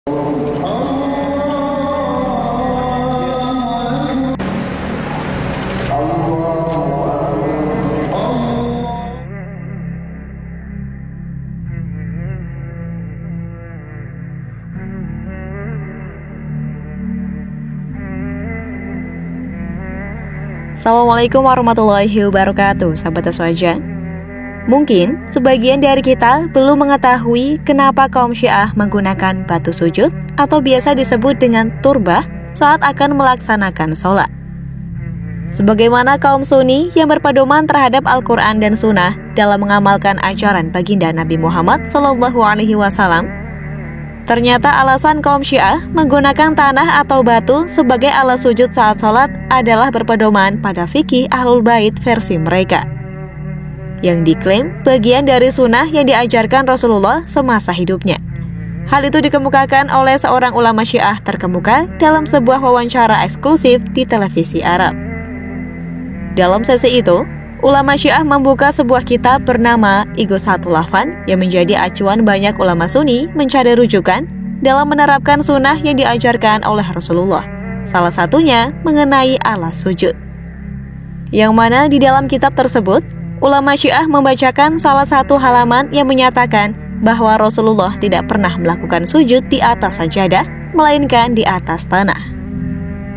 Assalamualaikum warahmatullahi wabarakatuh, sahabat Aswaja. Mungkin sebagian dari kita belum mengetahui kenapa kaum Syiah menggunakan batu sujud atau biasa disebut dengan turbah saat akan melaksanakan sholat. Sebagaimana kaum Sunni yang berpedoman terhadap Al-Quran dan Sunnah dalam mengamalkan ajaran baginda Nabi Muhammad SAW, ternyata alasan kaum Syiah menggunakan tanah atau batu sebagai alat sujud saat sholat adalah berpedoman pada fikih Ahlul Bait versi mereka, yang diklaim bagian dari sunnah yang diajarkan Rasulullah semasa hidupnya. Hal itu dikemukakan oleh seorang ulama Syiah terkemuka dalam sebuah wawancara eksklusif di televisi Arab. Dalam sesi itu, ulama Syiah membuka sebuah kitab bernama Ighathatul Lahfan yang menjadi acuan banyak ulama Sunni mencari rujukan dalam menerapkan sunnah yang diajarkan oleh Rasulullah. Salah satunya mengenai alas sujud. Yang mana di dalam kitab tersebut, ulama Syiah membacakan salah satu halaman yang menyatakan bahwa Rasulullah tidak pernah melakukan sujud di atas sajadah, melainkan di atas tanah.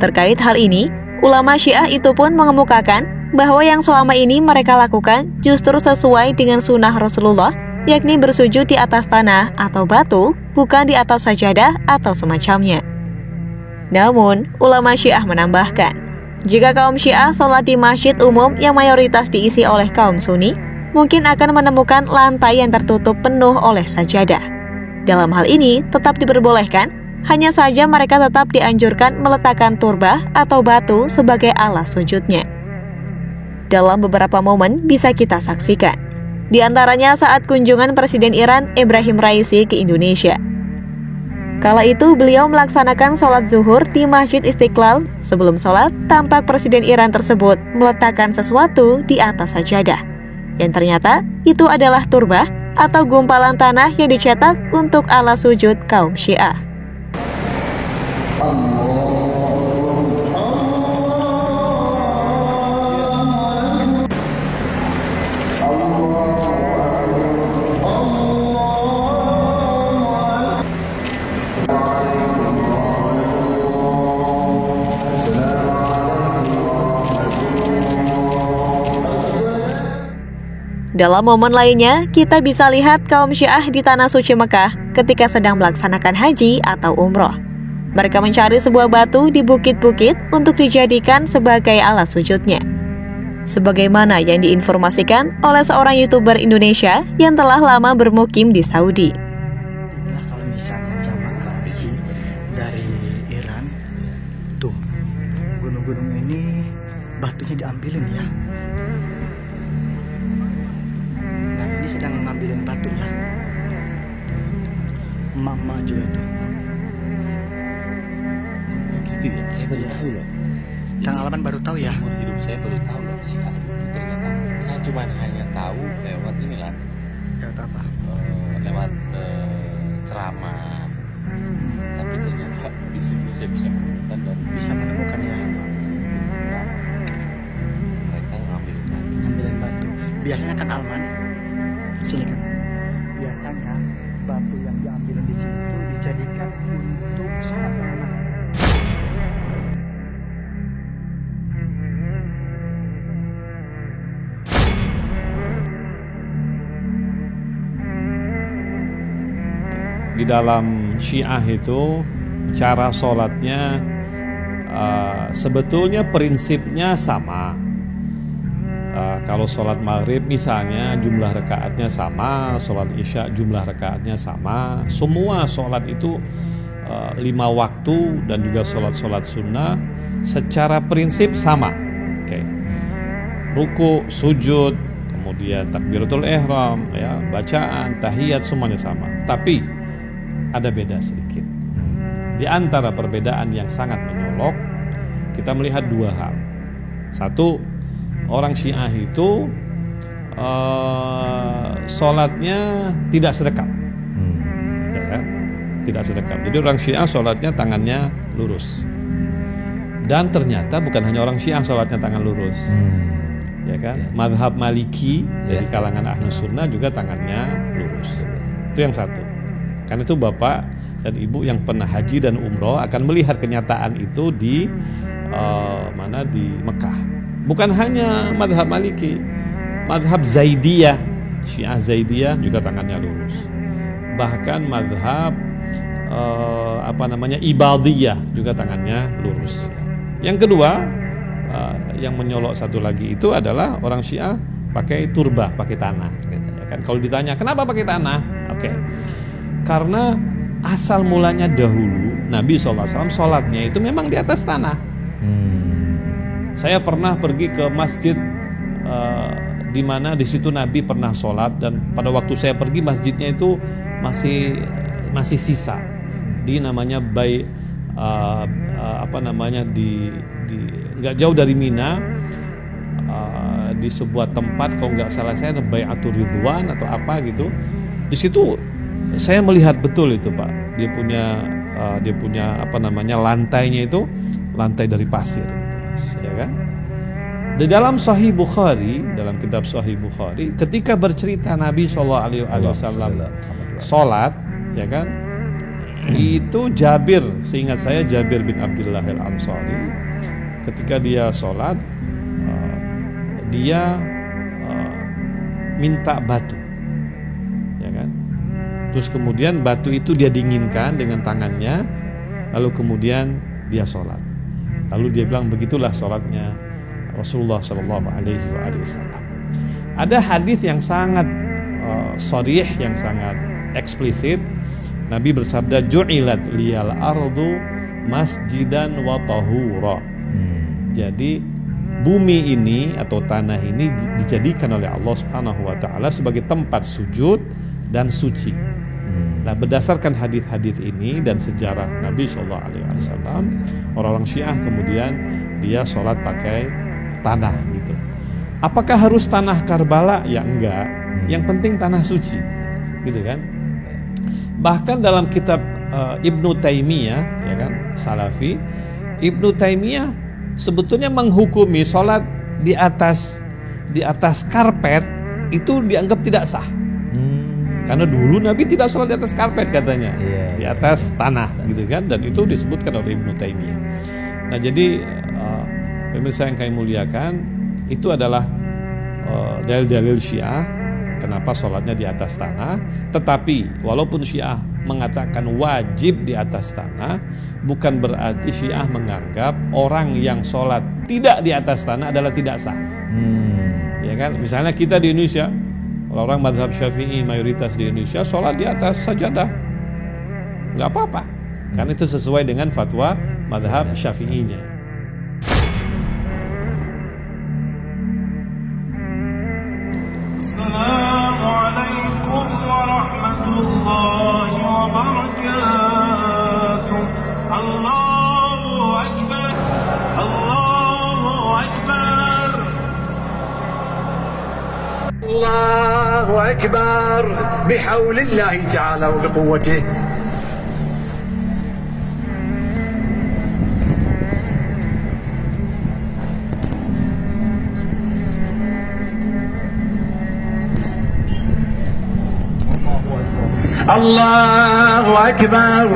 Terkait hal ini, ulama Syiah itu pun mengemukakan bahwa yang selama ini mereka lakukan justru sesuai dengan sunnah Rasulullah, yakni bersujud di atas tanah atau batu, bukan di atas sajadah atau semacamnya. Namun, ulama Syiah menambahkan, jika kaum Syiah sholat di masjid umum yang mayoritas diisi oleh kaum Sunni, mungkin akan menemukan lantai yang tertutup penuh oleh sajadah. Dalam hal ini, tetap diperbolehkan, hanya saja mereka tetap dianjurkan meletakkan turbah atau batu sebagai alas sujudnya. Dalam beberapa momen bisa kita saksikan, di antaranya saat kunjungan Presiden Iran Ebrahim Raisi ke Indonesia. Kala itu beliau melaksanakan sholat zuhur di Masjid Istiqlal. Sebelum sholat, tampak Presiden Iran tersebut meletakkan sesuatu di atas sajadah, yang ternyata itu adalah turbah atau gumpalan tanah yang dicetak untuk alas sujud kaum Syiah. Dalam momen lainnya, kita bisa lihat kaum Syiah di Tanah Suci Mekah ketika sedang melaksanakan haji atau umroh. Mereka mencari sebuah batu di bukit-bukit untuk dijadikan sebagai alas sujudnya. Sebagaimana yang diinformasikan oleh seorang YouTuber Indonesia yang telah lama bermukim di Saudi. Nah, kalau misalnya jamaah haji dari Iran, tuh gunung-gunung ini batunya diambilin ya. Nah, ini sedang ngambilin batu ya. Mama juga tuh. Gitu ya, saya baru tahu loh. Kang Alaman baru tahu ya. Seumur hidup saya baru tahu loh si Ari itu ternyata. Saya cuma hanya tahu lewat inilah. Lewat apa? Lewat ceramah. Tapi ternyata di sini saya bisa menemukan dan Bisa menemukan ya. mereka Ngambilin batu. Biasanya kan Alman. Sini kan. Biasanya batu yang diambilin di sini tuh dijadikan untuk sholat Alman. Di dalam Syiah itu cara sholatnya sebetulnya prinsipnya sama. Kalau sholat maghrib misalnya jumlah rakaatnya sama, sholat isya jumlah rakaatnya sama. Semua sholat itu 5 waktu dan juga sholat sunnah secara prinsip sama. Oke. Ruku, sujud, kemudian takbiratul ihram, ya, bacaan, tahiyat semuanya sama. Tapi ada beda sedikit. Di antara perbedaan yang sangat menyolok, kita melihat dua hal. Satu, orang Syiah itu sholatnya tidak sedekap, ya kan? tidak sedekap. Jadi orang Syiah sholatnya tangannya lurus. Dan ternyata bukan hanya orang Syiah sholatnya tangan lurus, ya kan? Madhab Maliki dari kalangan Ahlus Sunnah juga tangannya lurus. Itu yang satu. Karena itu bapak dan ibu yang pernah haji dan umroh akan melihat kenyataan itu di di Mekah. Bukan hanya madhab Maliki, madhab Zaidiyah, Syiah Zaidiyah juga tangannya lurus. Bahkan madhab Ibadiyah juga tangannya lurus. Yang kedua, yang menyolok satu lagi itu adalah orang Syiah pakai turbah, pakai tanah. Ya kan? Kalau ditanya kenapa pakai tanah, karena asal mulanya dahulu Nabi SAW sholatnya itu memang di atas tanah. Saya pernah pergi ke masjid di mana di situ Nabi pernah sholat, dan pada waktu saya pergi masjidnya itu masih sisa di namanya nggak jauh dari Mina, di sebuah tempat kalau nggak salah saya ada Bai'atul Ridwan atau apa gitu. Di situ saya melihat betul itu Pak, dia punya lantainya itu lantai dari pasir, ya kan? Di dalam Sahih Bukhari, dalam kitab Sahih Bukhari, ketika bercerita Nabi SAW sholat, ya kan? Itu Jabir, seingat saya Jabir bin Abdullah al-Ansari, ketika dia sholat, dia minta batu, ya kan? Terus kemudian batu itu dia dinginkan dengan tangannya, lalu kemudian dia sholat. Lalu dia bilang begitulah sholatnya Rasulullah SAW. Ada hadis yang sangat sharih, yang sangat eksplisit. Nabi bersabda, ju'ilat liyal ardu masjidan wa tahura. Jadi bumi ini atau tanah ini dijadikan oleh Allah Subhanahu wa taala sebagai tempat sujud dan suci. Nah, berdasarkan hadis-hadis ini dan sejarah Nabi SAW, orang-orang Syiah kemudian dia sholat pakai tanah gitu. Apakah harus tanah Karbala? Ya enggak. Yang penting tanah suci, gitu kan? Bahkan dalam kitab Ibnu Taimiyah, ya kan, Salafi, Ibnu Taimiyah sebetulnya menghukumi sholat di atas karpet itu dianggap tidak sah. Karena dulu Nabi tidak sholat di atas karpet katanya, di atas tanah, gitu kan? Dan itu disebutkan oleh Ibnu Taimiyah. Nah, jadi pemirsa yang kami muliakan, itu adalah dalil-dalil Syiah kenapa sholatnya di atas tanah. Tetapi walaupun Syiah mengatakan wajib di atas tanah, bukan berarti Syiah menganggap orang yang sholat tidak di atas tanah adalah tidak sah. Ya kan? Misalnya kita di Indonesia, orang madhab Syafi'i mayoritas di Indonesia sholat di atas sajadah, nggak apa-apa, karena itu sesuai dengan fatwa madhab Syafi'inya. Assalamualaikum warahmatullahi wabarakatuh. Allahu Akbar, Allahu Akbar, Allahu Akbar, bihaulillahi ta'ala wa biquwwatihi. Allahu Akbar.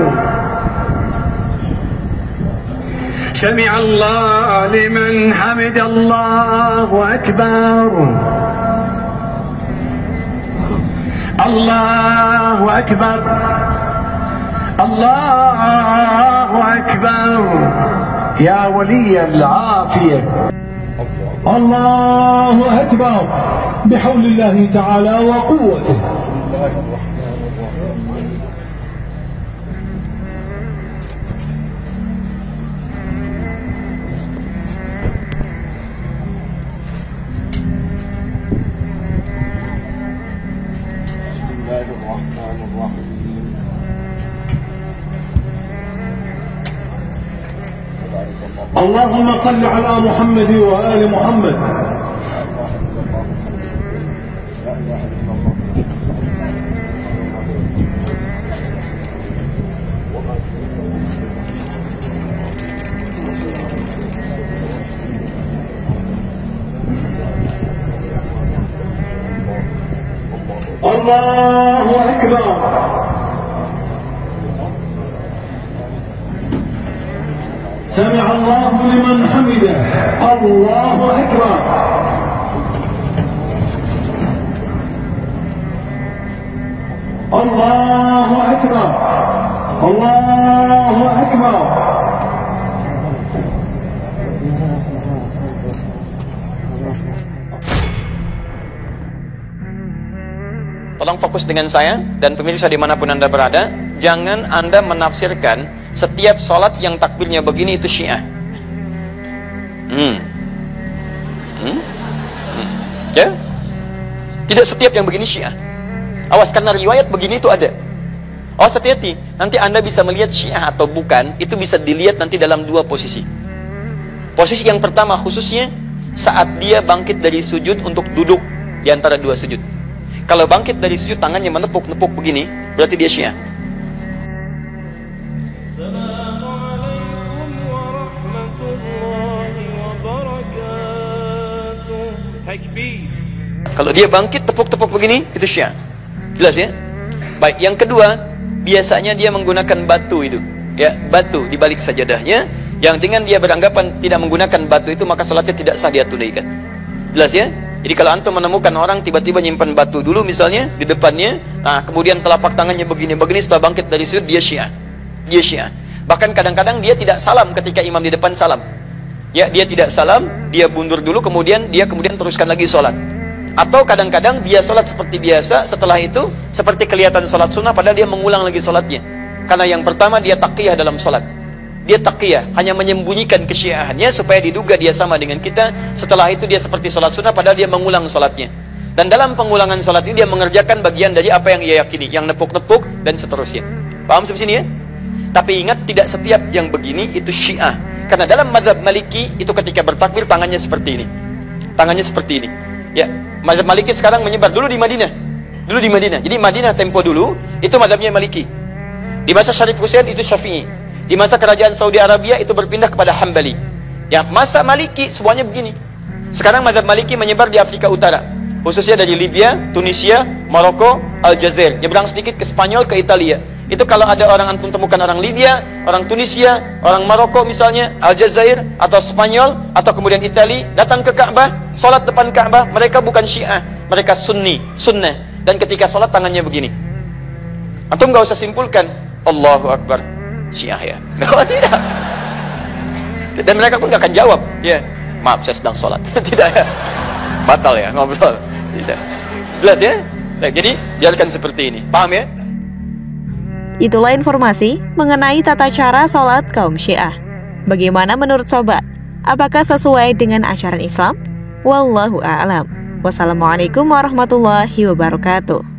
سمع الله لمن حمد. الله أكبر. الله أكبر. الله أكبر. يا ولي العافية. الله أكبر بحول الله تعالى وقوته. اللهم صل على محمد وآل محمد. الله أكبر سمع الله لمن حمده الله أكبر الله أكبر الله أكبر. Tolong fokus dengan saya dan pemirsa dimanapun Anda berada. Jangan Anda menafsirkan setiap sholat yang takbirnya begini itu Syiah. Ya? Tidak setiap yang begini Syiah. Awas, karena riwayat begini itu ada. Awas, hati-hati. Nanti Anda bisa melihat Syiah atau bukan, itu bisa dilihat nanti dalam dua posisi. Posisi yang pertama khususnya saat dia bangkit dari sujud untuk duduk di antara dua sujud. Kalau bangkit dari sujud tangannya menepuk-nepuk begini, berarti dia Syiah. Assalamualaikum warahmatullahi wabarakatuh. Takbir. Kalau dia bangkit tepuk-tepuk begini, itu Syiah. Jelas ya? Baik, yang kedua, biasanya dia menggunakan batu itu. Ya, batu di balik sajadahnya, yang dengan dia beranggapan tidak menggunakan batu itu, maka salatnya tidak sah dia tunaikan. Jelas ya? Jadi kalau antum menemukan orang tiba-tiba nyimpan batu dulu misalnya di depannya, nah kemudian telapak tangannya begini-begini, setelah bangkit dari sujud, dia Syiah. Dia Syiah. Bahkan kadang-kadang dia tidak salam ketika imam di depan salam. Ya, dia tidak salam, dia mundur dulu, kemudian teruskan lagi sholat. Atau kadang-kadang dia sholat seperti biasa, setelah itu seperti kelihatan sholat sunnah, padahal dia mengulang lagi sholatnya. Karena yang pertama dia taqiyah dalam sholat. Dia taqiyah, hanya menyembunyikan kesyiahannya supaya diduga dia sama dengan kita. Setelah itu dia seperti sholat sunnah, padahal dia mengulang sholatnya. Dan dalam pengulangan sholat ini dia mengerjakan bagian dari apa yang ia yakini, yang nepuk-nepuk dan seterusnya. Paham sampai sini ya? Tapi ingat, tidak setiap yang begini itu Syiah. Karena dalam mazhab Maliki itu ketika bertakbir tangannya seperti ini. Tangannya seperti ini. Ya, mazhab Maliki sekarang menyebar dulu di Madinah. Dulu di Madinah. Jadi Madinah tempo dulu itu mazhabnya Maliki. Di masa Syarif Hussein itu Syafi'i. Di masa kerajaan Saudi Arabia itu berpindah kepada Hambali. Yang masa Maliki semuanya begini. Sekarang mazhab Maliki menyebar di Afrika Utara, khususnya dari Libya, Tunisia, Maroko, Aljazair. Nyebrang sedikit ke Spanyol, ke Italia. Itu kalau ada orang antum temukan orang Libya, orang Tunisia, orang Maroko misalnya, Aljazair atau Spanyol atau kemudian Italia, datang ke Ka'bah, sholat depan Ka'bah, mereka bukan Syiah, mereka Sunni, Sunnah. Dan ketika sholat tangannya begini. Antum gak usah simpulkan Allahu Akbar Syiah ya. No, tidak. Dan mereka pun gak akan jawab, ya, maaf saya sedang sholat. Tidak ya. Batal ya ngobrol. Tidak. Jelas ya? Jadi biarkan seperti ini. Paham ya? Itulah informasi mengenai tata cara sholat kaum Syiah. Bagaimana menurut sobat? Apakah sesuai dengan ajaran Islam? Wallahu a'lam. Wassalamualaikum warahmatullahi wabarakatuh.